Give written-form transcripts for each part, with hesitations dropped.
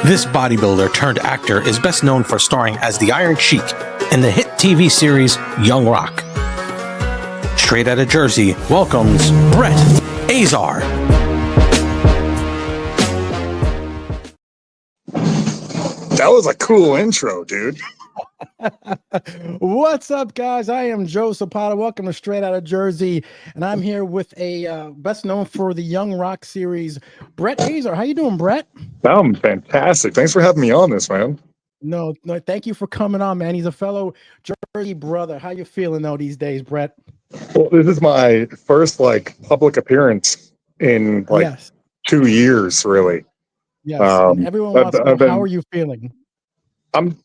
This bodybuilder turned actor is best known for starring as the Iron Sheik in the hit TV series Young Rock. Straight Outta Jersey welcomes Brett Azar. That was a cool intro, dude. What's up, guys? I am Joe Zapata. Welcome to Straight Outta Jersey, and I'm here with a best known for the Young Rock series, Brett Azar. How you doing, Brett? I'm fantastic. Thanks for having me on this, man. No, thank you for coming on, man. He's a fellow Jersey brother. How you feeling though these days, Brett? Well, this is my first public appearance in Yes. 2 years, really. Yes. And everyone wants to know, how are you feeling? I'm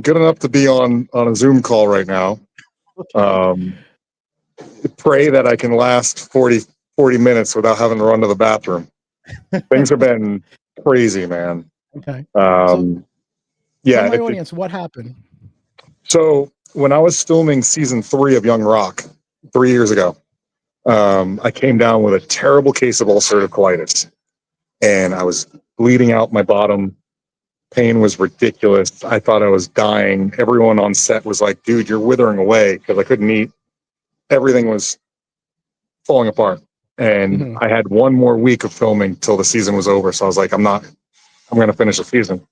good enough to be on a Zoom call right now. Okay. Pray that I can last 40 minutes without having to run to the bathroom. Things have been crazy, man. Okay. Yeah. Tell my audience what happened. So when I was filming season 3 of Young Rock 3 years ago, I came down with a terrible case of ulcerative colitis, and I was bleeding out my bottom. Pain was ridiculous. I thought I was dying. Everyone on set was like, dude, you're withering away, because I couldn't eat. Everything was falling apart. And I had one more week of filming till the season was over. So I was like, I'm going to finish the season.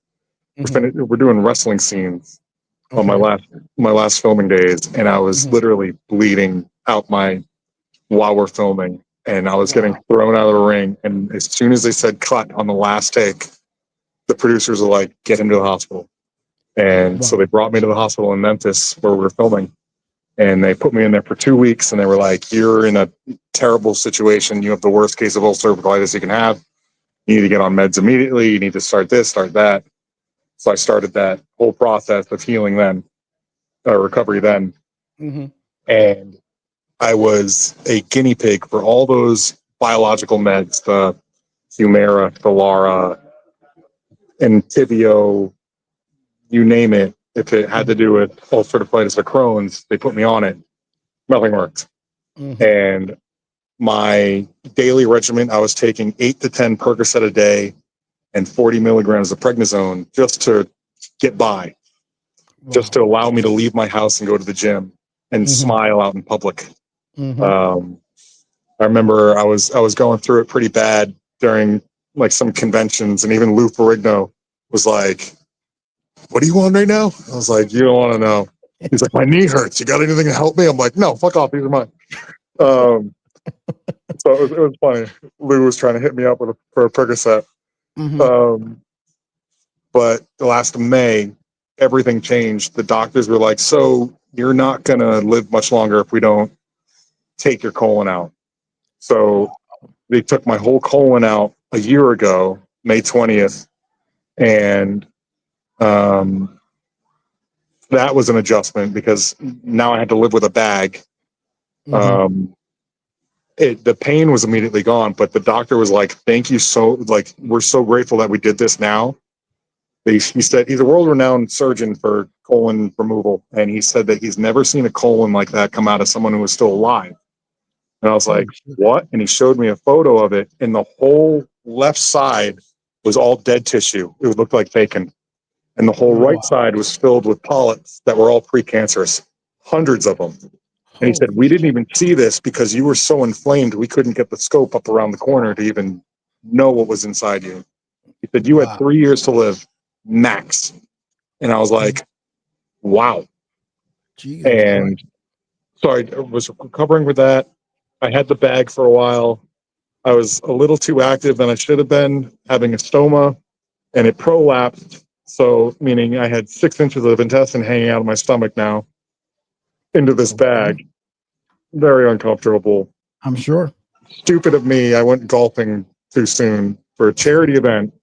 We're doing wrestling scenes on my last filming days. And I was literally bleeding out while we're filming. And I was getting thrown out of the ring. And as soon as they said cut on the last take, the producers were like, get him to the hospital. And so they brought me to the hospital in Memphis where we were filming. And they put me in there for 2 weeks. And they were like, you're in a terrible situation. You have the worst case of ulcerative colitis you can have. You need to get on meds immediately. You need to start this, start that. So I started that whole process of healing then, recovery then. And I was a guinea pig for all those biological meds, the Humira, Stelara, Entyvio, you name it. If it had to do with ulcerative colitis or Crohn's, they put me on it. Nothing worked. And my daily regimen, I was taking 8 to 10 Percocet a day and 40 milligrams of prednisone just to get by, just to allow me to leave my house and go to the gym and smile out in public. I remember I was going through it pretty bad during some conventions, and even Lou Ferrigno was like, what are you on right now? I was like, you don't want to know. He's like, my knee hurts. You got anything to help me? I'm like, no, fuck off. These are mine. So it was funny. Lou was trying to hit me up for a Percocet. But the last of May, everything changed. The doctors were like, so you're not going to live much longer if we don't take your colon out. So they took my whole colon out a year ago, May 20th. And that was an adjustment because now I had to live with a bag. The pain was immediately gone, but the doctor was like, thank you we're so grateful that we did this now. He said he's a world-renowned surgeon for colon removal, and he said that he's never seen a colon like that come out of someone who was still alive. And I was like, what? And he showed me a photo of it, and the whole left side was all dead tissue. It looked like bacon. And the whole right side was filled with polyps that were all precancerous, hundreds of them. And he said, we didn't even see this because you were so inflamed, we couldn't get the scope up around the corner to even know what was inside you. He said, you had 3 years to live, max. And I was like, wow. And so I was recovering with that. I had the bag for a while. I was a little too active than I should have been, having a stoma, and it prolapsed. So, meaning I had 6 inches of intestine hanging out of my stomach now into this bag. Very uncomfortable. I'm sure. Stupid of me. I went golfing too soon for a charity event.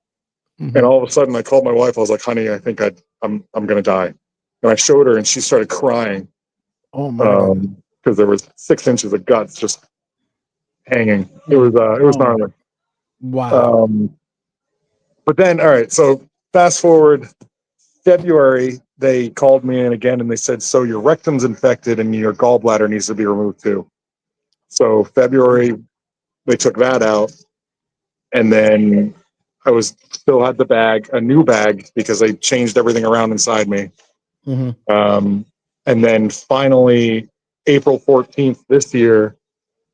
And all of a sudden I called my wife. I was like, honey, I think I'm going to die. And I showed her and she started crying. Oh my God. Because there was 6 inches of guts just hanging. It was gnarly. Wow. But then, all right. So fast forward February, they called me in again and they said, so your rectum's infected and your gallbladder needs to be removed too. So February, they took that out. And then I was still had the bag, a new bag, because they changed everything around inside me. And then finally, April 14th this year,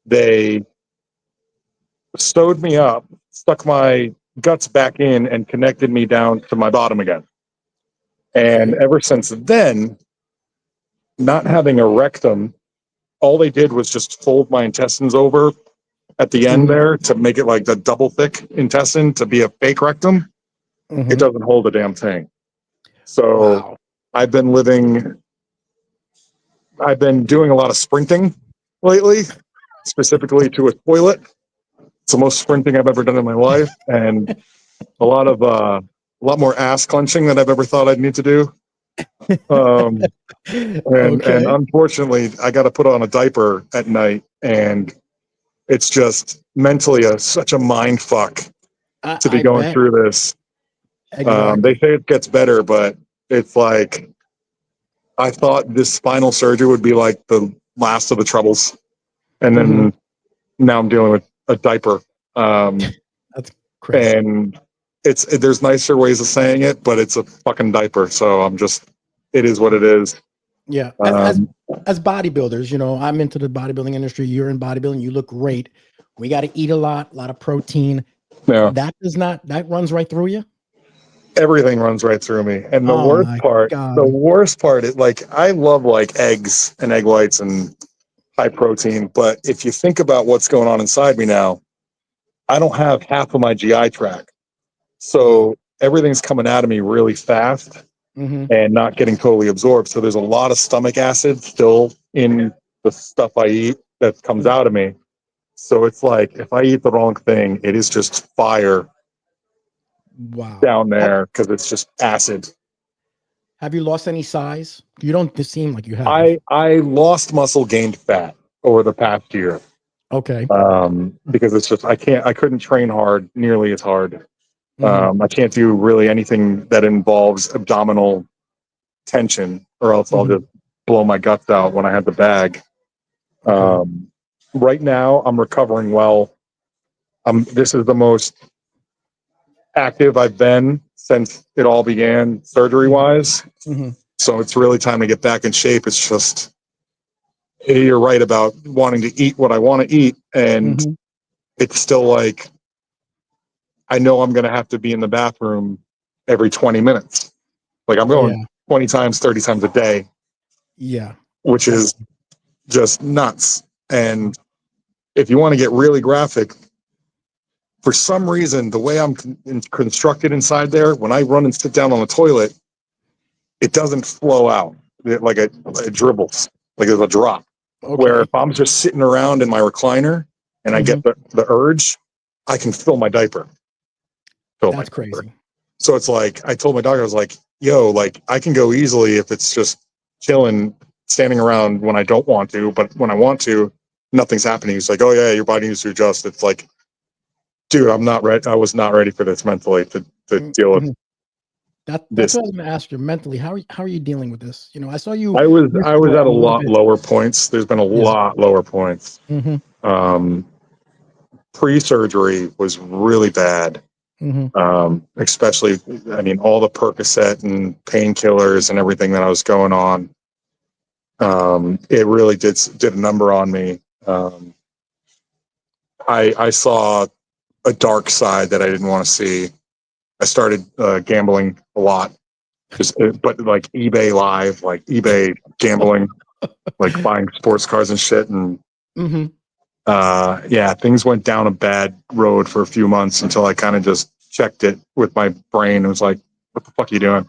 they sewed me up, stuck my guts back in, and connected me down to my bottom again. And ever since then, not having a rectum, all they did was just fold my intestines over at the end there to make it like the double thick intestine to be a fake rectum. It doesn't hold a damn thing. So I've been doing a lot of sprinting lately, specifically to a toilet. It's the most sprinting I've ever done in my life, and a lot more ass clenching than I've ever thought I'd need to do. And unfortunately, I got to put on a diaper at night, and it's just mentally such a mind fuck to be going through this. They say it gets better, but it's like I thought this spinal surgery would be like the last of the troubles, and then now I'm dealing with a diaper. That's crazy. And there's nicer ways of saying it, but it's a fucking diaper. So it is what it is. Yeah. As bodybuilders, you know, I'm into the bodybuilding industry. You're in bodybuilding. You look great. We got to eat a lot of protein. Yeah. That runs right through you. Everything runs right through me. And the worst part is, like, I love like eggs and egg whites and high protein. But if you think about what's going on inside me now, I don't have half of my GI tract. So everything's coming out of me really fast and not getting totally absorbed. So there's a lot of stomach acid still in the stuff I eat that comes out of me. So it's like, if I eat the wrong thing, it is just fire down there because it's just acid. Have you lost any size? You don't seem like you have. I lost muscle, gained fat over the past year. Okay. Because it's just, I couldn't train hard nearly as hard. I can't do really anything that involves abdominal tension, or else I'll just blow my guts out when I have the bag. Right now I'm recovering well. This is the most active I've been since it all began surgery wise. So it's really time to get back in shape. It's just, you're right about wanting to eat what I want to eat. And it's still like, I know I'm going to have to be in the bathroom every 20 minutes. Like I'm going 20 times, 30 times a day. Yeah. Which is just nuts. And if you want to get really graphic, for some reason, the way I'm constructed inside there, when I run and sit down on the toilet, it doesn't flow out. It dribbles, like there's a drop. Where if I'm just sitting around in my recliner and I get the urge, I can fill my diaper. That's crazy. So it's like, I told my doctor, I was like, yo, like I can go easily if it's just chilling, standing around when I don't want to, but when I want to, nothing's happening. He's like, oh yeah, your body needs to adjust. It's like, dude, I'm not ready. I was not ready for this mentally to deal with. That's what I was going to ask you. Mentally, how are you dealing with this? You know, I saw you. I was at a lot lower points. There's been a lot lower points. Pre-surgery was really bad. Especially, I mean, all the Percocet and painkillers and everything that I was going on. It really did a number on me. I saw a dark side that I didn't want to see. I started gambling a lot, but like eBay Live, like eBay gambling, like buying sports cars and shit. And things went down a bad road for a few months until I kind of just checked it with my brain and was like, what the fuck are you doing?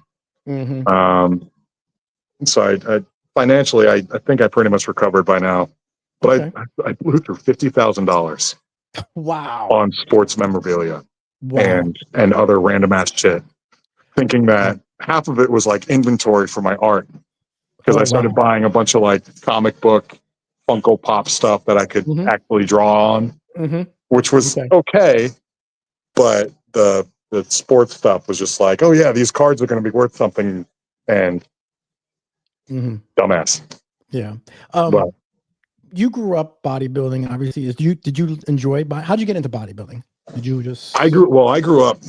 So I financially, I think I pretty much recovered by now, but I blew through $50,000 on sports memorabilia and other random ass shit, thinking that half of it was like inventory for my art, because I started buying a bunch of like comic book Funko Pop stuff that I could actually draw on, which was okay, but the sports stuff was just like, oh yeah, these cards are going to be worth something, and dumbass. Yeah. You grew up bodybuilding, obviously. Did you enjoy how'd you get into bodybuilding? Did you just? I grew up.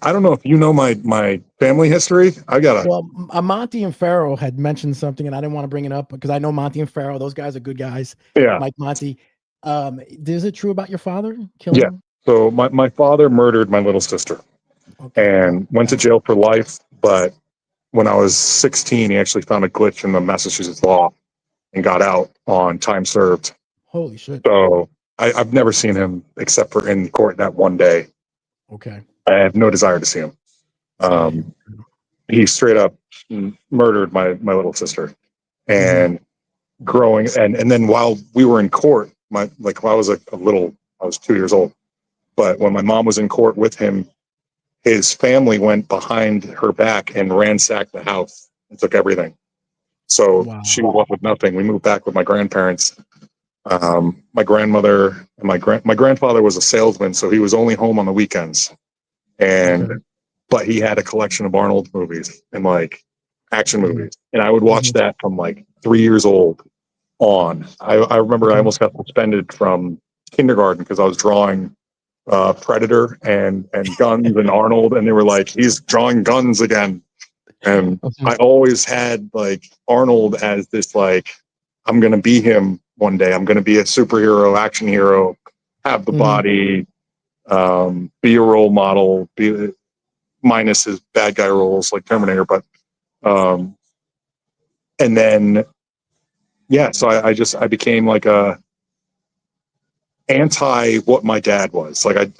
I don't know if you know my family history. I got a Well, Monty and Farrell had mentioned something, and I didn't want to bring it up because I know Monty and Farrell; those guys are good guys. yeah. Mike Monty. Is it true about your father Yeah. killing? So my father murdered my little sister Okay. and went to jail for life. But when I was 16, he actually found a glitch in the Massachusetts law and got out on time served. Holy shit. So I've never seen him except for in court that one day. Okay. I have no desire to see him. He straight up murdered my little sister. And growing and then while we were in court, when I was I was 2 years old. But when my mom was in court with him, his family went behind her back and ransacked the house and took everything. So she was left with nothing. We moved back with my grandparents. My grandmother and my grandfather was a salesman, so he was only home on the weekends. But he had a collection of Arnold movies and like action movies, and I would watch that from like 3 years old on. I remember I almost got suspended from kindergarten because I was drawing Predator and guns and Arnold, and they were like, he's drawing guns again. And I always had like Arnold as this like, I'm gonna be him one day. I'm gonna be a superhero, action hero, have the body, be a role model, be minus his bad guy roles like Terminator. But and then so I became like a anti what my dad was. Like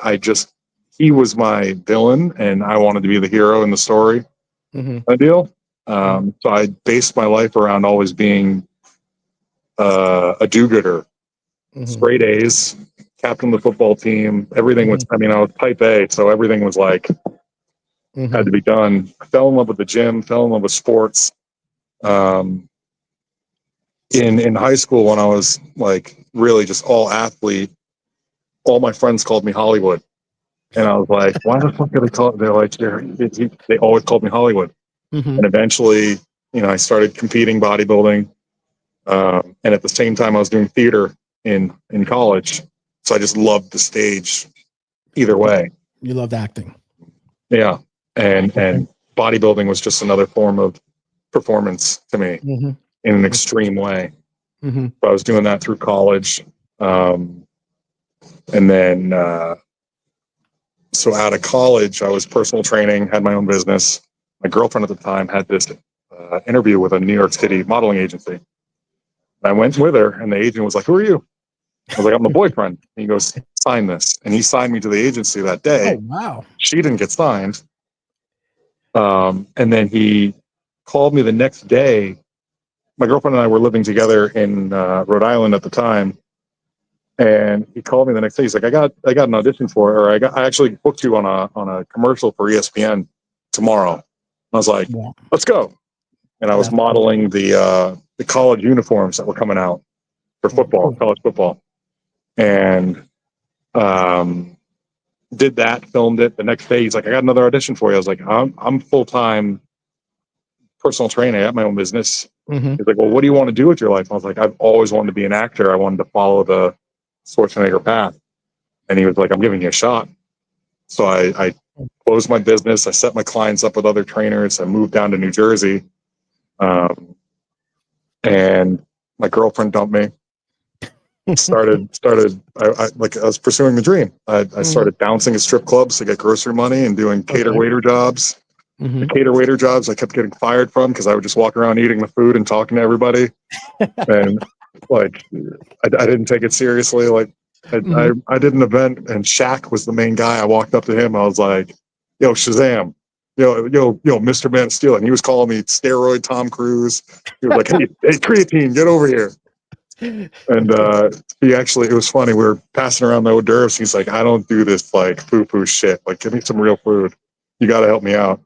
he was my villain and I wanted to be the hero in the story. Ideal. So I based my life around always being a do-gooder, straight A's, captain of the football team. Everything was, I was type A, so everything was like, had to be done. I fell in love with the gym, fell in love with sports. In high school, when I was like really just all athlete, all my friends called me Hollywood. And I was like, why the fuck do they call it? They're like, they always called me Hollywood. And eventually, I started competing bodybuilding. And at the same time, I was doing theater in college. So I just loved the stage either way. You loved acting. Yeah. And bodybuilding was just another form of performance to me in an extreme way. But I was doing that through college. And then, so out of college, I was personal training, had my own business. My girlfriend at the time had this interview with a New York City modeling agency. And I went with her, and the agent was like, "Who are you?" I was like, "I'm the boyfriend." And he goes, "Sign this." And he signed me to the agency that day. Oh, wow. She didn't get signed. And then he called me the next day. My girlfriend and I were living together in Rhode Island at the time. And he called me the next day. He's like, I got an audition for her. I actually booked you on a commercial for ESPN tomorrow. And I was like, let's go. And I was modeling the college uniforms that were coming out for football, college football. And did that, filmed it. The next day, he's like, I got another audition for you. I was like, I'm full-time personal trainer. I have my own business. He's like, well, what do you want to do with your life? I was like, I've always wanted to be an actor. I wanted to follow the Schwarzenegger path. And he was like, I'm giving you a shot. So I closed my business. I set my clients up with other trainers. I moved down to New Jersey. And my girlfriend dumped me. I was pursuing the dream. I started bouncing at strip clubs to get grocery money and doing cater waiter jobs. The cater waiter jobs I kept getting fired from because I would just walk around eating the food and talking to everybody. And like, I didn't take it seriously. Like, I did an event and Shaq was the main guy. I walked up to him. I was like, yo, Shazam. Yo, Mr. Man of Steel. And he was calling me steroid Tom Cruise. He was like, hey, creatine, get over here. And it was funny. We were passing around the hors d'oeuvres. He's like, I don't do this like foo-foo shit. Like, give me some real food. You got to help me out.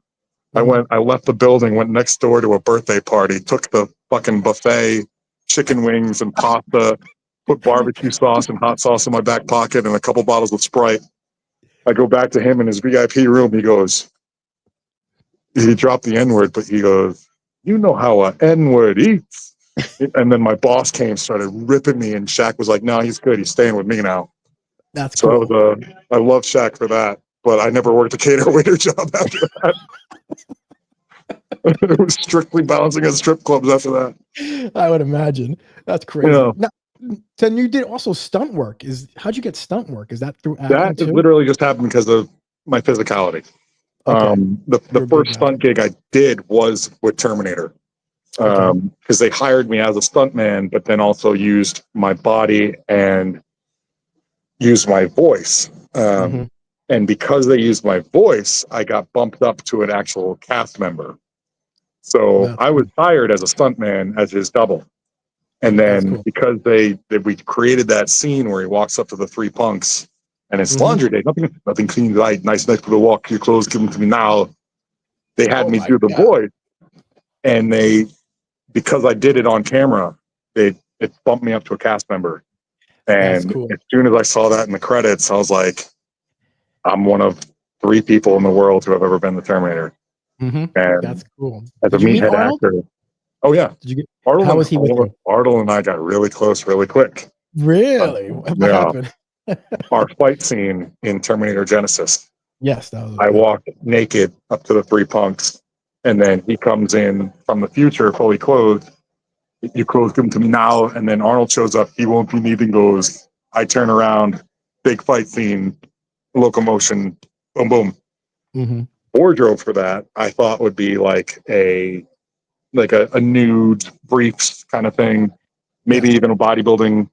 I left the building, went next door to a birthday party, took the fucking buffet, chicken wings and pasta, put barbecue sauce and hot sauce in my back pocket and a couple bottles of Sprite. I go back to him in his VIP room. He dropped the N-word, but he goes, you know how a N-word eats. And then my boss started ripping me, and Shaq was like, no, he's good. He's staying with me now. That's So cool. that was I love Shaq for that, but I never worked a cater waiter job after that. It was strictly bouncing at strip clubs after that. I would imagine. That's crazy. Yeah. Now, then you did also stunt work. How'd you get stunt work? Is that through acting That too? literally just happened because of my physicality. Okay. The You're a big first guy. stunt gig I did was with Terminator. Okay. Because they hired me as a stuntman, but then also used my body and used my voice. Mhm. And because they used my voice, I got bumped up to an actual cast member. So That's I was cool. hired as a stuntman as his double. And That's then cool. because we created that scene where he walks up to the three punks and it's Mhm. laundry day, nothing clean, right? Nice for the walk, your clothes, give them to me now. They had Oh me my do the God. voice, and because I did it on camera, it bumped me up to a cast member. That's And cool. as soon as I saw that in the credits, I was like, I'm one of 3 people in the world who have ever been the Terminator. Mhm. And That's cool. as a Did you meet meathead Arnold? actor, oh yeah, Did you get Arnold How and was he with you? Arnold and I got really close really quick. Really? What Yeah, happened? our fight scene in Terminator Genisys, Yes, that was I good. walked naked up to the 3 punks, and then he comes in from the future fully clothed. You clothes give him to me now, and then Arnold shows up. He won't be needing those. I turn around, big fight scene, locomotion, boom, boom. Mhm. Wardrobe for that I thought would be like a nude briefs kind of thing, maybe Yes. even a bodybuilding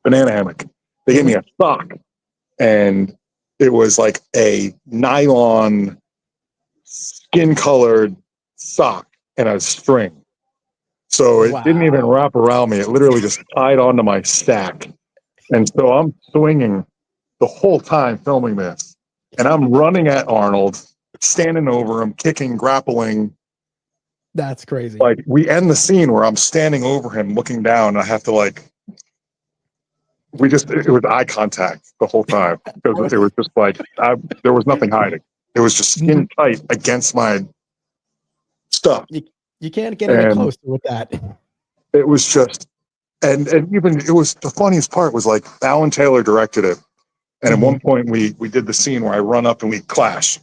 banana hammock. They gave me Mhm. a sock, and it was like a nylon skin colored sock and a string. So it didn't even Wow. wrap around me. It literally just tied onto my stack. And so I'm swinging the whole time filming this. And I'm running at Arnold, standing over him, kicking, grappling. That's crazy. Like, we end the scene where I'm standing over him, looking down. And I have to, it was eye contact the whole time because it was just like, there was nothing hiding. It was just skin Mhm. tight against my stuff. You you can't get any And closer with that. it was just, and even it was the funniest part was like Alan Taylor directed it. And at one Mhm. point we did the scene where I run up and we clash.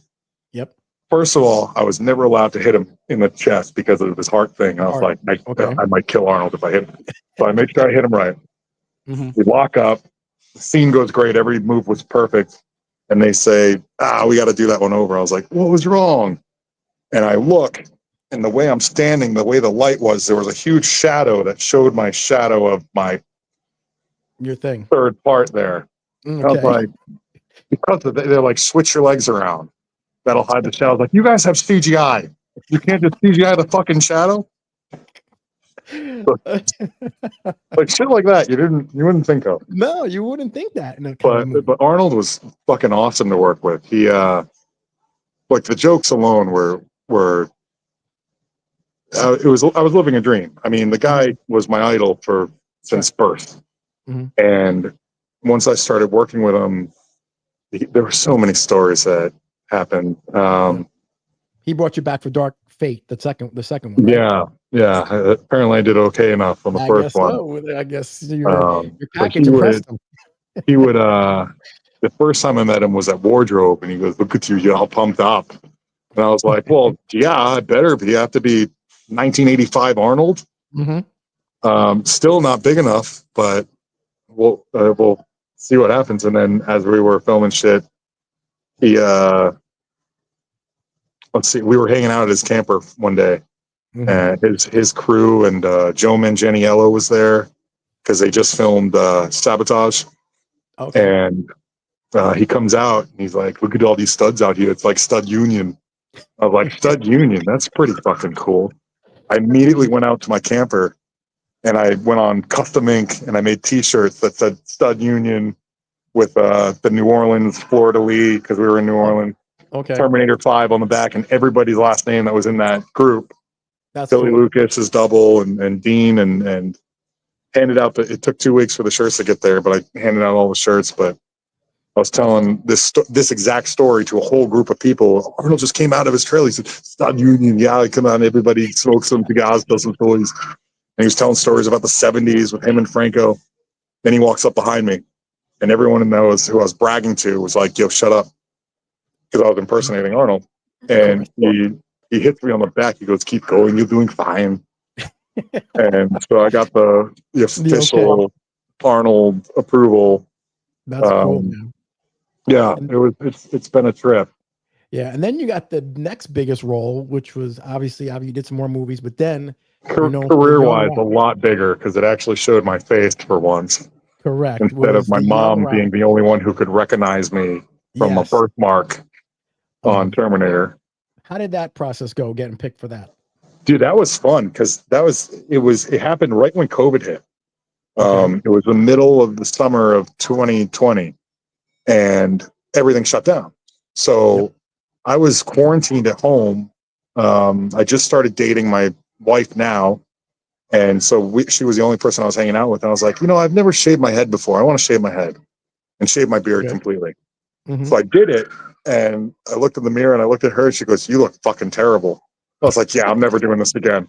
Yep. First of all, I was never allowed to hit him in the chest because of his heart thing. I was Hard. like, Okay. I might kill Arnold if I hit him. So I make sure I hit him right. Mhm. We lock up. The scene goes great. Every move was perfect. And they say, we got to do that one over. I was like, what was wrong? And I look, and the way I'm standing, the way the light was, there was a huge shadow that showed my shadow of my Your thing. third part there. I was Okay. like, because of they're like, switch your legs around. That'll hide the shadow. Like, you guys have CGI. You can't just CGI the fucking shadow. Like shit like that. You wouldn't think of. No, you wouldn't think that in a kind of a But movie. Arnold was fucking awesome to work with. He like the jokes alone were I was living a dream. I mean, the guy Mhm. was my idol since Sure. birth. Mhm. And once I started working with him, there were so many stories that happened. Yeah. He brought you back for Dark Fate, the second one, right? Yeah, yeah. Apparently, I did okay enough on the I first guess one. so. I guess your But package impressed him. he would. The first time I met him was at Wardrobe, and he goes, "Look at you, you're all pumped up." And I was like, "Well, yeah, I better be. You have to be 1985 Arnold. Mhm. Still not big enough, but we'll see what happens." And then as we were filming shit, he let's see, we were hanging out at his camper one day, Mhm. and his crew and Joe Manganiello was there because they just filmed Sabotage, Okay. and he comes out and he's like, "Look at all these studs out here. It's like Stud Union." I was like, "Stud Union? That's pretty fucking cool." I immediately went out to my camper and I went on Custom Ink and I made T-shirts that said Stud Union with the New Orleans Florida League because we were in New Oh, Orleans. okay. Terminator 5 on the back and everybody's last name that was in that group. That's Billy cool. Lucas is double and Dean and handed out it took 2 weeks for the shirts to get there, but I handed out all the shirts. But I was telling this exact story to a whole group of people. Arnold just came out of his trailer. He said, "Stud Union, yeah, come on, everybody smokes some cigars, does some toys." And he was telling stories about the '70s with him and Franco. Then he walks up behind me and everyone in those who I was bragging to was like, "Yo, shut up," because I was impersonating Arnold. And he hits me on the back. He goes, "Keep going. You're doing fine." And so I got the official Arnold approval. That's cool, man. Yeah, it's been a trip. Yeah, and then you got the next biggest role, which was obviously you did some more movies, but then Career-wise, a lot bigger because it actually showed my face for once. Correct. Instead of my mom being the only one who could recognize me from a birthmark on Terminator. How did that process go, getting picked for that? Dude, that was fun because it happened right when COVID hit. It was the middle of the summer of 2020 and everything shut down. So I was quarantined at home. I just started dating my wife now. And so she was the only person I was hanging out with. And I was like, I've never shaved my head before. I want to shave my head and shave my beard completely. So I did it. And I looked in the mirror and I looked at her and she goes, "You look fucking terrible." I was like, "Yeah, I'm never doing this again."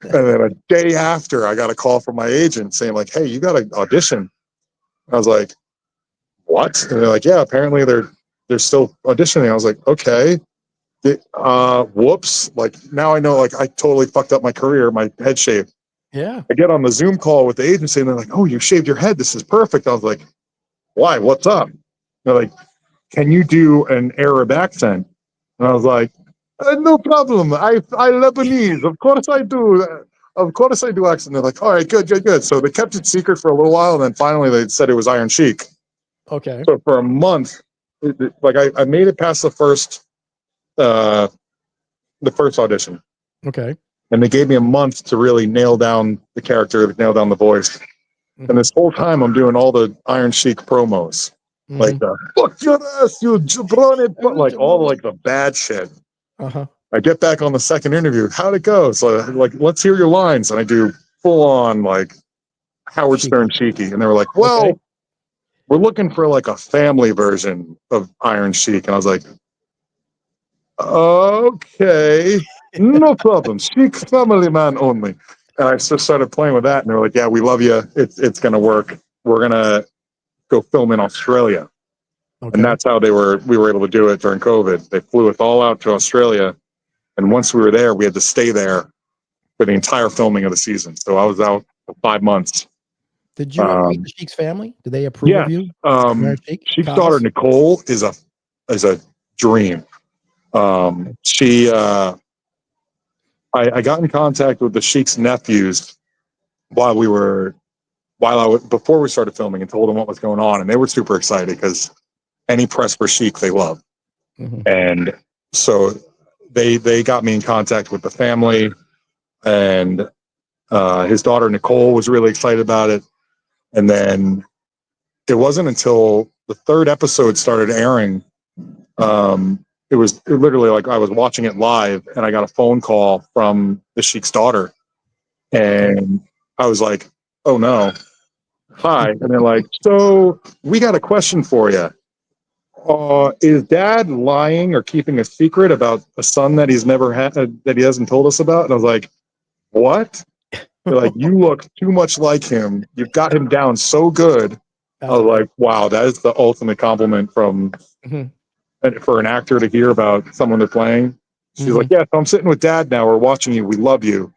And then a day after, I got a call from my agent saying like, "Hey, you got an audition." I was like, "What?" And they're like, "Yeah, apparently they're still auditioning." I was like, "Okay." Whoops. Like now I know like I totally fucked up my career, my head shape. Yeah. I get on the Zoom call with the agency and they're like, "Oh, you shaved your head. This is perfect." I was like, "Why? What's up?" They're like, "Can you do an Arab accent?" And I was like, "No problem. I Lebanese. Of course I do. Of course I do accent." They're like, "All right, good, good, good." So they kept it secret for a little while, and then finally they said it was Iron Sheik. Okay. So for a month, I made it past the first audition. Okay. And they gave me a month to really nail down the character, nail down the voice. And this whole time, I'm doing all the Iron Sheik promos, like the "fuck your ass, you jabroni," like all like the bad shit. I get back on the second interview. How'd it go? So like, let's hear your lines. And I do full on like Howard Stern cheeky. And they were like, "Well, we're looking for like a family version of Iron Sheik." And I was like, "Okay, no problem. Sheik family man only." And I just started playing with that. And they're like, "Yeah, we love you. It's going to work. We're going to go film in Australia." And that's how we were able to do it during COVID. They flew us all out to Australia. And once we were there, we had to stay there for the entire filming of the season. So I was out for 5 months. Did you ever meet the Sheik's family? Did they approve of you? Sheik's daughter Nicole is a dream. I got in contact with the Sheik's nephews before we started filming and told them what was going on, and they were super excited because any press for Sheik they love. And so they got me in contact with the family, and his daughter Nicole was really excited about it. And then it wasn't until the third episode started airing. It was literally like I was watching it live and I got a phone call from the Sheik's daughter. And I was like, "Oh no. Hi." And they're like, "So we got a question for you. Is dad lying or keeping a secret about a son that he's never had, that he hasn't told us about?" And I was like, "What?" They're like, "You look too much like him. You've got him down so good." I was like, wow, that is the ultimate compliment for an actor to hear about someone they're playing. She's like, "Yeah, so I'm sitting with dad now. We're watching you. We love you."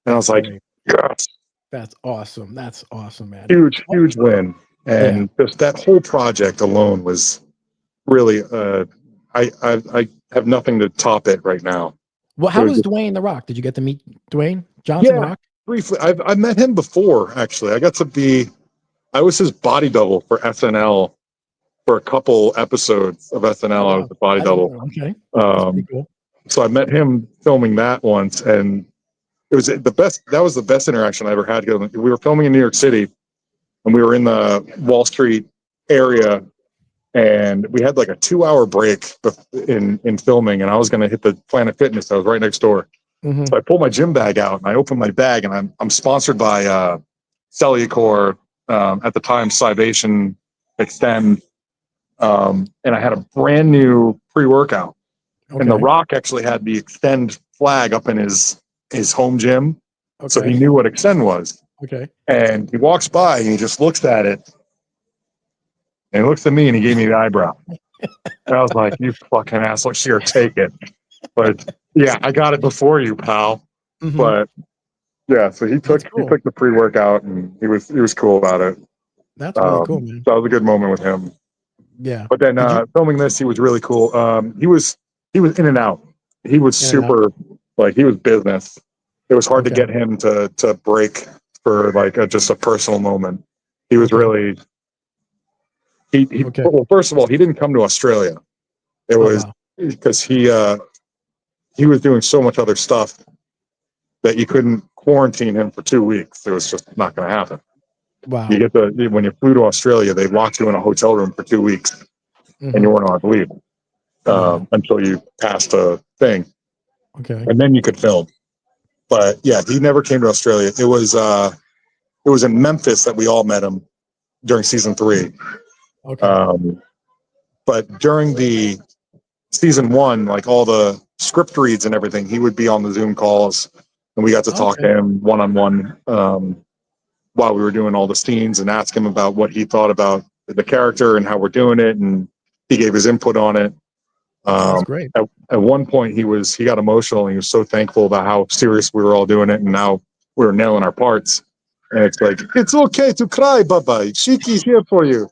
And I was like, "Yes." That's awesome. That's awesome, man. Huge win. And just that whole project alone was really, I have nothing to top it right now. Well, how was Dwayne The Rock? Did you get to meet Dwayne Johnson, The Rock? Briefly. I've met him before, actually. I was his body double for SNL for a couple episodes of SNL. I was the body double. Okay. That's pretty cool. So I met him filming that once, and it was the best. That was the best interaction I ever had. We were filming in New York City, and we were in the Wall Street area, and we had like a 2-hour break in filming, and I was going to hit the Planet Fitness that was right next door. So I pulled my gym bag out, and I opened my bag, and I'm sponsored by Cellucor, at the time Cybation, Extend, and I had a brand new pre-workout. And The Rock actually had the Extend flag up in his home gym, so he knew what Extend was. And he walks by and he just looks at it, And he looks at me and he gave me the eyebrow. And I was like, you fucking asshole, here, take it. But yeah, I got it before you, pal. Mhm. But yeah, so he That's took cool. the pre-workout and he was cool about it. That's really cool, man. So that was a good moment with him. Yeah. But then filming this, he was really cool. He was in and out. He was In and out. super, like, he was business. It was hard to Okay. get him to break for like just a personal moment. He was Okay. really Okay. well, first of all, he didn't come to Australia. It Oh, was wow. because he was doing so much other stuff that you couldn't quarantine him for 2 weeks. It was just not going to happen. Wow. You get when you flew to Australia, they locked you in a hotel room for 2 weeks, and you weren't allowed to leave until you passed a thing, Okay. and then you could film. But yeah, he never came to Australia. It was in Memphis that we all met him during season 3. Okay. But during the season 1, like all the script reads and everything, he would be on the Zoom calls, and we got to talk to him one-on-one while we were doing all the scenes and ask him about what he thought about the character and how we're doing it, and he gave his input on it. That's great. At one point, he got emotional, and he was so thankful about how serious we were all doing it, and now we were nailing our parts. And it's like, it's okay to cry, Baba. Sheiky's here for you.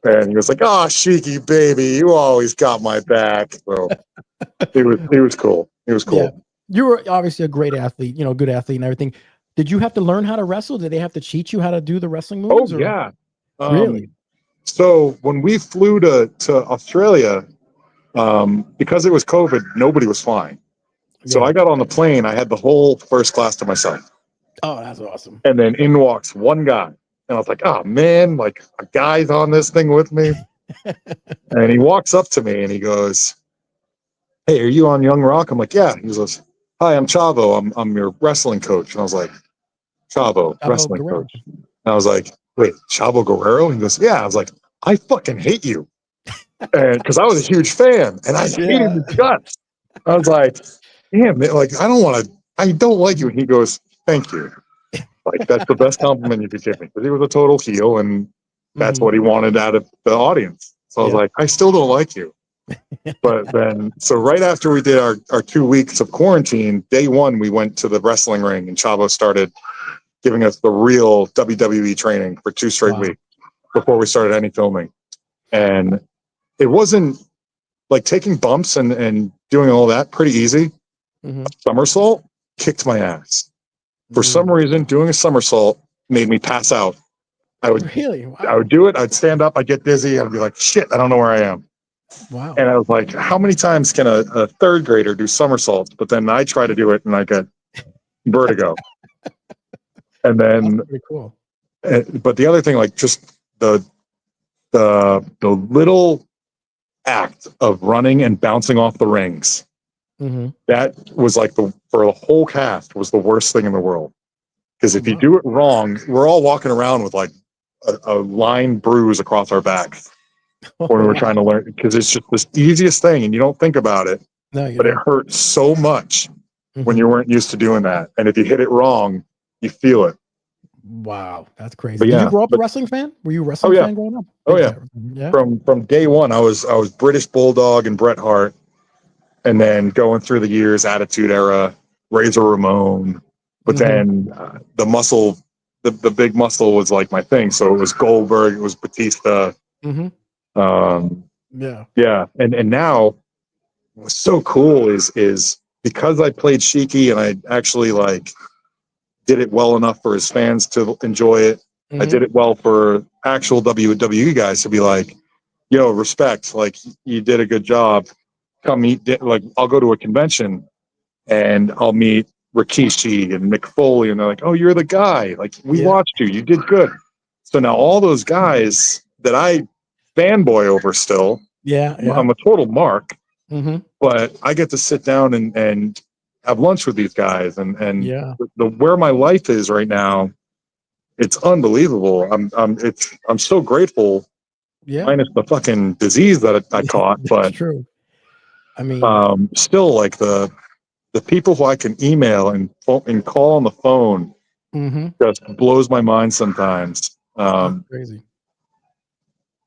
And he was like, "Oh, Sheiky, baby, you always got my back." So he was cool. He was cool. Yeah. You were obviously a great athlete, good athlete and everything. Did you have to learn how to wrestle? Did they have to teach you how to do the wrestling moves? Oh yeah. Really? So when we flew to Australia, because it was COVID, nobody was flying. So Yeah. I got on the plane. I had the whole first class to myself. Oh, that's awesome. And then in walks one guy. And I was like, oh man, like a guy's on this thing with me. And he walks up to me and he goes, "Hey, are you on Young Rock?" I'm like, "Yeah." He goes, "Hi, I'm Chavo. I'm your wrestling coach." And I was like, "Chavo, Chavo wrestling Guerrero. coach." And I was like, "Wait, Chavo Guerrero?" He goes, "Yeah." I was like, "I fucking hate you." And because I was a huge fan and I hated his guts. I was like, "Damn, man, like I don't like you." And he goes, "Thank you." Like, that's the best compliment you could give me, because he was a total heel, and that's what he wanted out of the audience. So I was like, I still don't like you. But then, so right after we did our 2 weeks of quarantine, day 1, we went to the wrestling ring, and Chavo started giving us the real WWE training for 2 straight weeks before we started any filming. And it wasn't like taking bumps and doing all that pretty easy. A somersault kicked my ass. For some reason, doing a somersault made me pass out. I would Really? Wow. I would do it. I'd stand up. I'd get dizzy. I'd be like, shit, I don't know where I am. Wow. And I was like, how many times can a third grader do somersaults? But then I try to do it and I get vertigo. And then, That's pretty cool. but the other thing, like just the little act of running and bouncing off the rings, that was like for the whole cast was the worst thing in the world. Because if you do it wrong, we're all walking around with like a line bruise across our backs when we were trying to learn, because it's just the easiest thing and you don't think about it, but it hurts so much when you weren't used to doing that. And if you hit it wrong, you feel it. Wow, that's crazy. But Did yeah, you grow up a wrestling fan? Were you a oh wrestling yeah, fan growing up? oh Big yeah. fan. Yeah. From day 1, I was British Bulldog and Bret Hart, and then going through the years, Attitude Era, Razor Ramon. But then the muscle, the big muscle was like my thing. So it was Goldberg, it was Batista. Yeah. Yeah, and now what's so cool is because I played Sheiky and I actually like did it well enough for his fans to enjoy it. I did it well for actual WWE guys to be like, yo, respect, like you did a good job. Come meet, like I'll go to a convention and I'll meet Rikishi and Mick Foley, and they're like, oh, you're the guy. Like, we watched you. You did good. So now all those guys that I fanboy over still, I'm a total mark, but I get to sit down and have lunch with these guys, and the where my life is right now, it's unbelievable. I'm so grateful. Minus the fucking disease that I caught, That's but true. I mean, still, like the people who I can email and call on the phone just blows my mind sometimes. that's crazy.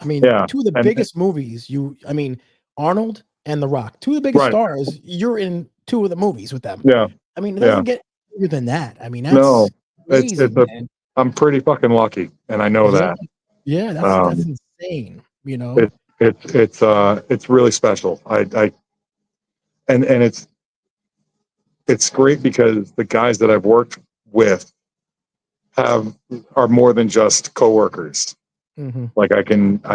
I mean, Yeah. two of the And biggest movies. I mean, Arnold and The Rock, two of the biggest right. stars. You're in two of the movies with them. Yeah. I mean, it Yeah. doesn't get bigger than that. I mean, No, that's crazy, man. I'm pretty fucking lucky, and I know Yeah, that. yeah, that's insane. You know. It's really special. And it's great because the guys that I've worked with are more than just coworkers. Mm-hmm. Like I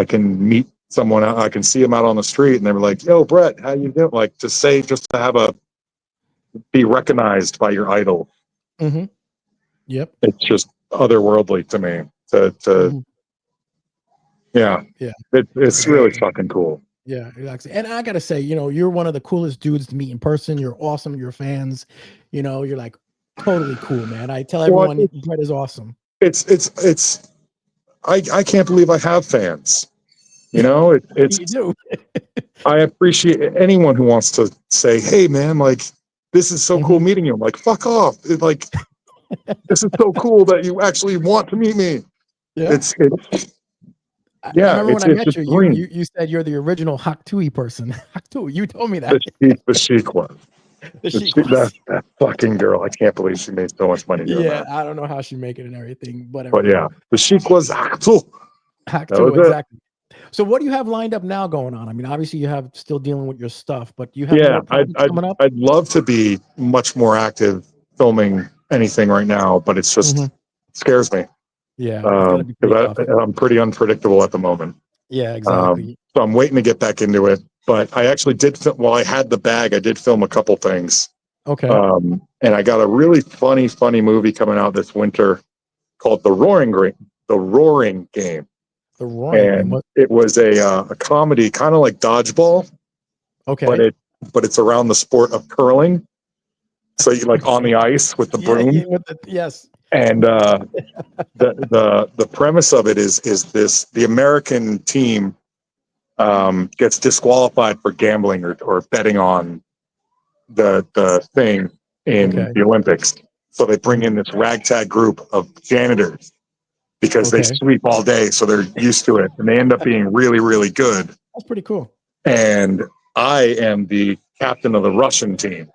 can meet someone, I can see them out on the street, and they're like, "Yo, Brett, how you doing?" Like just to be recognized by your idol. Mm-hmm. Yep. It's just otherworldly to me. Mm-hmm. Yeah, Yeah. it's really Exactly. fucking cool. Yeah, exactly. And I gotta say, you're one of the coolest dudes to meet in person. You're awesome. You're fans. You're like totally cool, man. I tell Well, everyone Brett is awesome. it's I can't believe I have fans. It's You do. I appreciate anyone who wants to say, "Hey, man, like this is so cool Mhm. meeting you." I'm like, "Fuck off!" Like this is so cool that you actually want to meet me. Yeah. It's I yeah, remember when I it's a met you, you dream. you you said you're the original Haktui person. Haktui, you told me The that. sheik one. The The sheik sheik, was. that fucking girl. I can't believe she made so much money doing Yeah, that. I don't know how she make it and everything. Whatever But yeah, though. the sheik was that was Haktui, it. exactly. So what do you have lined up now going on? I mean, obviously you have still dealing with your stuff, but do you have Yeah, more projects coming up? I'd love to be much more active filming anything right now, but it's just Mhm. it scares me Yeah, it's got to be pretty because tough. I'm pretty unpredictable at the moment. Yeah, exactly. So I'm waiting to get back into it. But I actually did film, while I had the bag, I did film a couple things. Okay. And I got a really funny movie coming out this winter called The Roaring Game. The Roaring Game. And What? it was a comedy, kind of like Dodgeball, but Okay. it's around the sport of curling. So you like on the ice with the Yeah, yeah, broom. yes. And the premise of it is the American team gets disqualified for gambling or betting on the thing in Okay. the Olympics. So they bring Mhm. in this ragtag group of janitors because they Okay. sweep all day, so they're used to it, and they end up being really good. That's pretty cool. And I am the captain of the Russian team.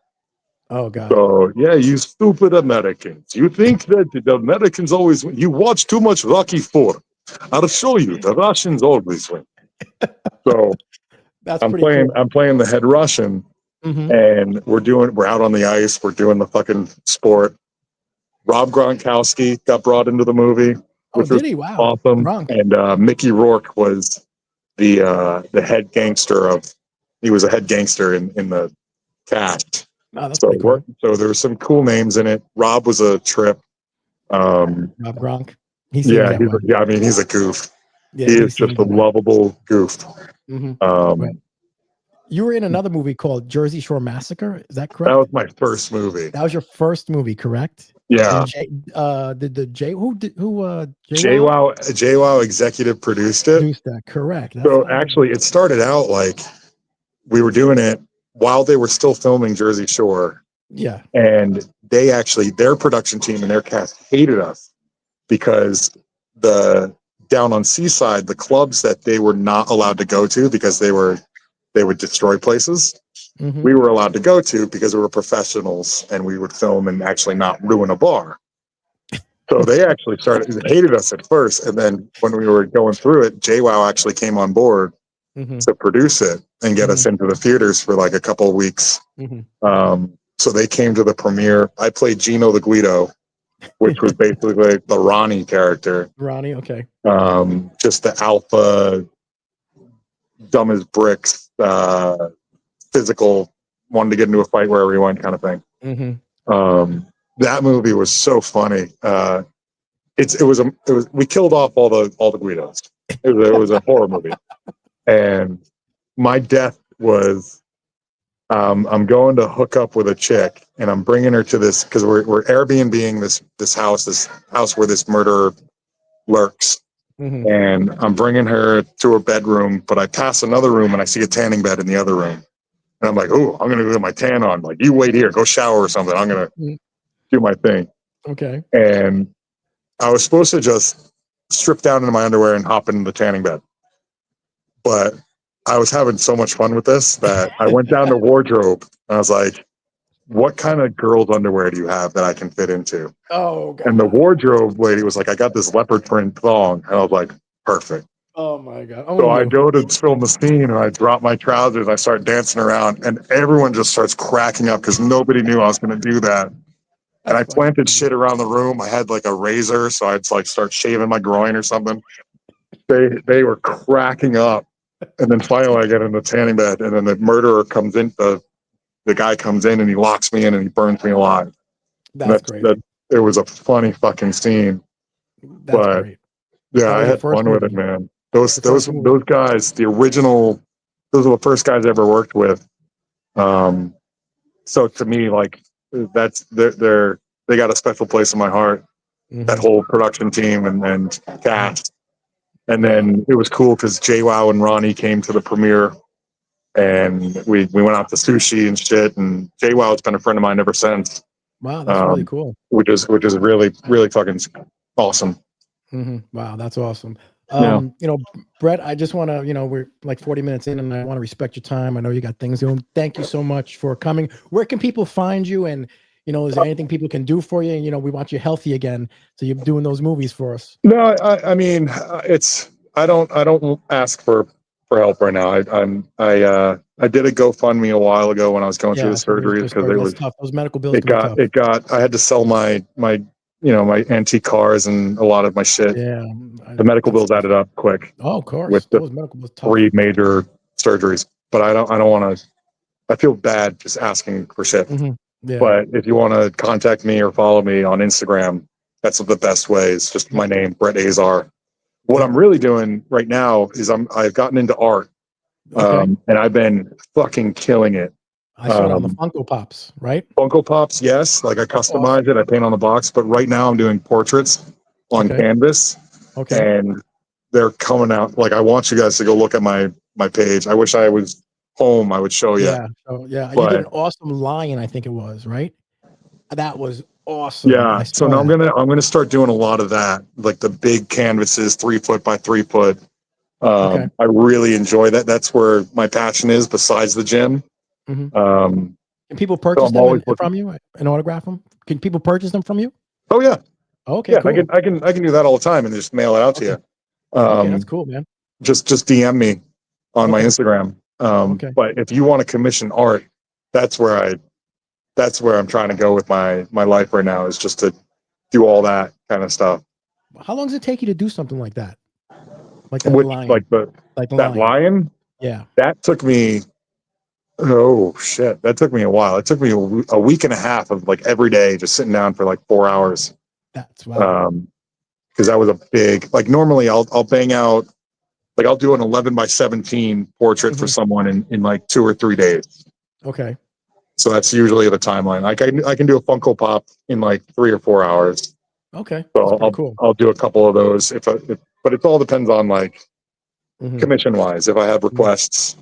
Oh God. So yeah, you stupid Americans! You think that the Americans always win? You watch too much Rocky Four. I'll show you the Russians always win. So That's pretty cool. I'm playing the head Russian, Hmm. and we're out on the ice. We're doing the fucking sport. Rob Gronkowski got brought into the movie, Oh, which was did he? Wow. awesome. Gronk. And Mickey Rourke was the head gangster of. He was a head gangster in the cast. Oh, that's pretty cool. So there were some cool names in it. Rob was a trip. Rob Gronk. He seems Yeah, that way. I mean, he's a goof. Yeah, He he is just seems a that way. lovable goof. Hmm. Right. Um, You were in another movie called Jersey Shore Massacre. Is that that was correct? my first movie. That was your first movie, correct? Yeah, And did the J who JWoww JWoww executive produced it. produced that? Correct. That's So what I heard. actually, it started out like we were doing it while they were still filming Jersey Shore, Yeah. and their production team and their cast hated us because the down on Seaside, the clubs that they were not allowed to go to because they would destroy places. Hmm. We were allowed to go to because we were professionals and we would film and actually not ruin a bar. So they actually hated us at first, and then when we were going through it, JWoww actually came on board Hmm. to produce it and get Hmm. us into the theaters for like a couple of weeks. Hmm. So they came to the premiere. I played Gino the Guido, which was basically like the Ronnie character, Ronnie. Okay. just the alpha, dumb as bricks, physical, wanted to get into a fight wherever he went, kind of thing. Hmm. That movie was so funny. We killed off all the Guidos. It was a horror movie, and my death was I'm going to hook up with a chick, and I'm bringing her to this because we're Airbnb-ing this house where this murderer lurks, Hmm. and I'm bringing her to her bedroom, but I pass another room and I see a tanning bed in the other room, and I'm like, "Oh, I'm gonna go get my tan on." Like, you wait here, go shower or something. I'm gonna do my thing, Okay. and I was supposed to just strip down into my underwear and hop into the tanning bed. But I was having so much fun with this that I went down to wardrobe and I was like, what kind of girl's underwear do you have that I can fit into? Oh And the God. wardrobe lady was like, I got this leopard print thong. And I was like, perfect. Oh my God. So Only I you. go to film the scene and I drop my trousers. I start dancing around and everyone just starts cracking up because nobody knew I was going to do that. And That's I fucking planted funny. shit around the room. I had like a razor, so I'd like start shaving my groin or something. They were cracking up. And then finally I get in the tanning bed and then the murderer comes in, the guy comes in and he locks me in and he burns me alive. And That's that crazy. it was a funny fucking scene. That's But great. yeah, That I was your had first fun with it, movie. man. Those Your those first movie. those guys, the original, those are the first guys I ever worked with. So to me, like that's they got a special place in my heart. That Mhm. whole production team and Yeah. cast. And Yeah. then it was cool because JWoww and Ronnie came to the premiere and we went out to sushi and shit. And JWoww has been a friend of mine ever since, Wow, that's really cool. which is really fucking awesome. Wow, that's awesome. Yeah. Brett, I just want to, we're like 40 minutes in and I want to respect your time. I know you got things doing. Thank you so much for coming. Where can people find you? And, is there anything people can do for you? And, we want you healthy again. So you're doing those movies for us. No, I mean, I don't ask for help right now. I did a GoFundMe a while ago when I was going through the Yeah. So we surgeries just because heard that's tough. Those medical bills can be tough. I had to sell my antique cars and a lot of my shit. Yeah. The medical That's bills tough. added up quick Oh, of with course. the Those medical bills tough. 3 major surgeries. But I don't want to. I feel bad just asking for shit. Yeah. But if you want to contact me or follow me on Instagram, that's the best way. It's just my name, Brett Azar. What Yep. I'm really doing right now is I've gotten into art, Okay. and I've been fucking killing it. I saw it on the Funko Pops, right? Funko Pops, yes, like I That's customize awesome. it, I paint on the box, but right now I'm doing portraits on Okay. canvas, Okay. and they're coming out. Like I want you guys to go look at my page. I wish I was home. I would show you, Yeah. So yeah, you did but an awesome lion, I think it was, right? That was awesome. yeah. I So saw now I'm that. gonna start doing a lot of that, like the big canvases, 3 foot by 3 foot. Okay. I really enjoy that. That's where my passion is, besides the gym. hmm Um, Can people so purchase I'm them always looking. from you and autograph them? Can people purchase them from you? Oh yeah, Okay, yeah. I cool. can I can I can do that all the time and just mail it out to Okay. you. Okay, that's cool, man. Just DM me on my Okay. Instagram. Okay. But if you want to commission art, that's where I that's where I'm trying to go with my life right now, is just to do all that kind of stuff. How long does it take you to do something like that? Like that Which lion. Like the that lion. lion, Yeah. that took me, oh shit, that took me a while. It took me a week and a half of like every day just sitting down for like 4 hours. That's wow. Because that was a big, like normally I'll bang out, like I'll do an 11 by 17 portrait for hmm someone in like 2 or 3 days. Okay. So that's usually the timeline. Like I can do a Funko Pop in like 3 or 4 hours. Okay. That's So pretty cool. I'll do a couple of those but it all depends on like hmm commission wise. If I have requests,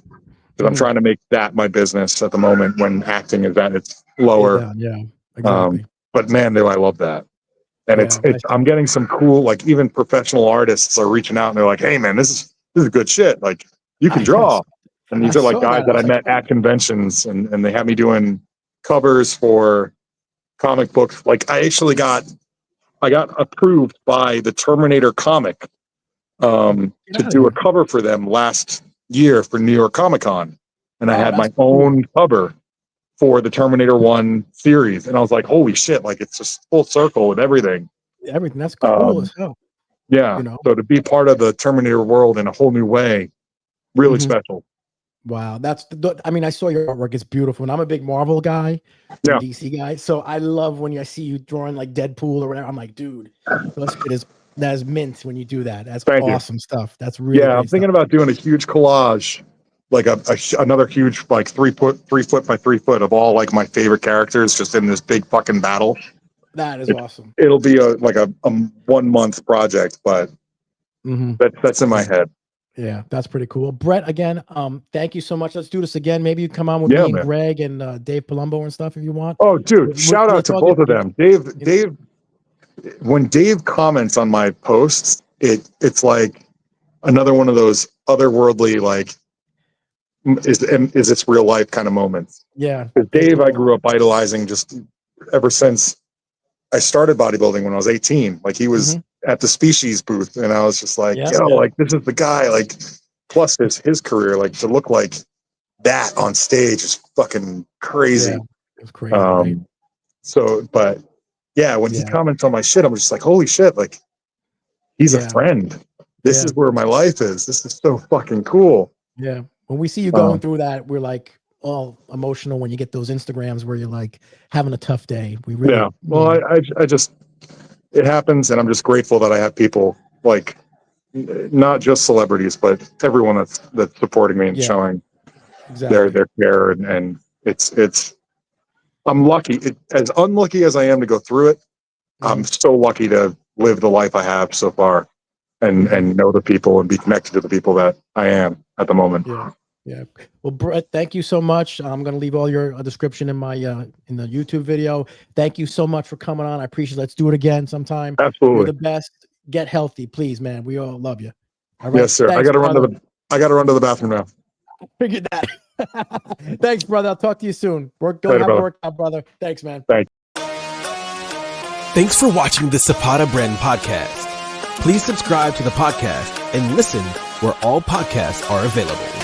because I'm hmm trying to make that my business at the moment when acting is at its Is lower. that yeah, Um, exactly. but man, do I love that. And Yeah. it's I'm getting some cool, like even professional artists are reaching out and they're like, hey man, this is good shit. Like you can I draw. And I these are like saw guys that. I that I was like, met oh, at conventions and they had me doing covers for comic books. Like I got approved by the Terminator comic get to out of do a here. cover for them last year for New York Comic Con. And I Oh, had that's my cool. own cover for the Terminator 1 series. And I was like, holy shit, like it's just full circle with everything. Everything. That's cool Um, as hell. yeah. You know. So to be part of the Terminator world in a whole new way, really hmm special. Wow, I mean, I saw your artwork. It's beautiful, and I'm a big Marvel guy and Yeah. DC guy, so I love when I see you drawing like Deadpool or whatever. I'm like, dude, that is mint when you do that. That's Thank you. awesome stuff. That's really Yeah. I'm great stuff. thinking about doing a huge collage, like another huge, like 3 foot by 3 foot of all like my favorite characters just in this big fucking battle. That is It, awesome. it'll be a 1 month project, but hmm that's in my head. Yeah, that's pretty cool. Brett, again, thank you so much. Let's do this again. Maybe you come on with Yeah, me and man. Greg and Dave Palumbo and stuff if you want. Oh, dude, shout out Let's to all both get of them. you know, When Dave comments on my posts, it's like another one of those otherworldly, like, is it's real life kind of moments. Yeah. Because Dave, I grew up idolizing just ever since I started bodybuilding when I was 18. Like, he was at the Species booth, and I was just like, yo, like, this is the guy. Like, plus his career, like, to look like that on stage is fucking crazy. Yeah, it was crazy, right? So, but yeah, when he comments on my shit, I'm just like, holy shit, like, he's a friend. This is where my life is. This is so fucking cool. Yeah. When we see you going through that, we're like all emotional when you get those Instagrams where you're like having a tough day. We really, Well, I just, it happens, and I'm just grateful that I have people like, not just celebrities, but everyone that's supporting me and showing their care, and it's I'm lucky. As unlucky as I am to go through it, I'm so lucky to live the life I have so far, and know the people and be connected to the people that I am at the moment. Yeah. Well, Brett, thank you so much. I'm going to leave all your description in my in the YouTube video. Thank you so much for coming on. I appreciate it. Let's do it again sometime. Absolutely. You're the best. Get healthy, please, man. We all love you. All right. Yes, sir. Thanks, I got to run to the bathroom now. Figured that. Thanks, brother. I'll talk to you soon. Go Later, have brother. a workout, brother. Thanks, man. Thanks. Thanks for watching the Zapata Brand podcast. Please subscribe to the podcast and listen where all podcasts are available.